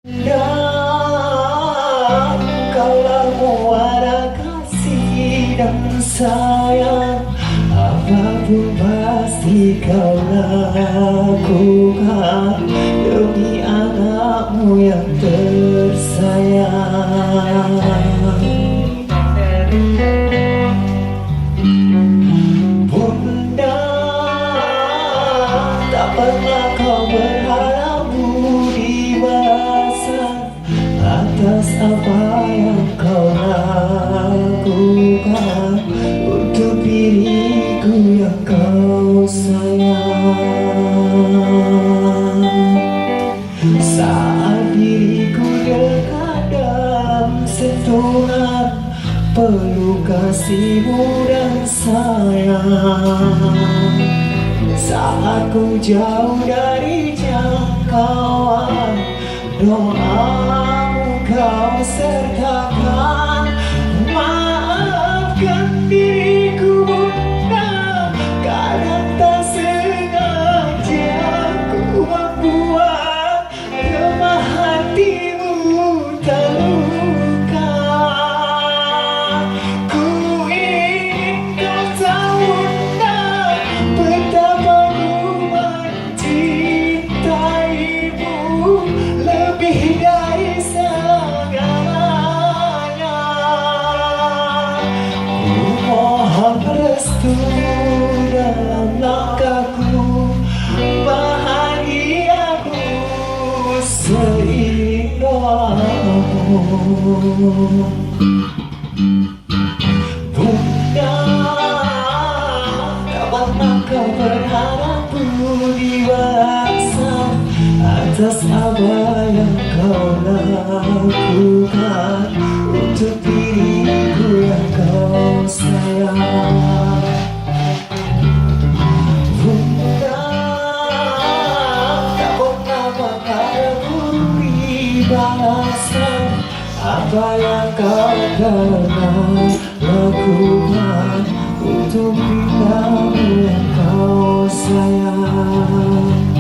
Dan kaulah muara kasih dan sayang, apapun pasti kau lakukan demi anakmu yang tersayang. Bunda, tak pernah kau berharap budi balasan atas apa yang kau lakukan untuk diriku yang kau sayang. Saat diriku dekat dalam sentuhan peluk kasihmu dan sayang, saat ku jauh dari jangkauan doamu kau sertakan. Maafkan diriku Bunda, kadang tak sengaja ku membuat lemah hatimu terluka. Ku ingin kau tahu Bunda, betapa ku mencintaimu lebih dari segalanya. Ku mohon restu dalam langkahku, bahagiaku seiring doamu. Bunda, tak pernah kau berharap budi balasan atas apa yang kau lakukan untuk diriku yang kau sayang. Bunda, tak pernah berharap budi balasan apa yang kau pernah lakukan untuk dirimu yang kau sayang.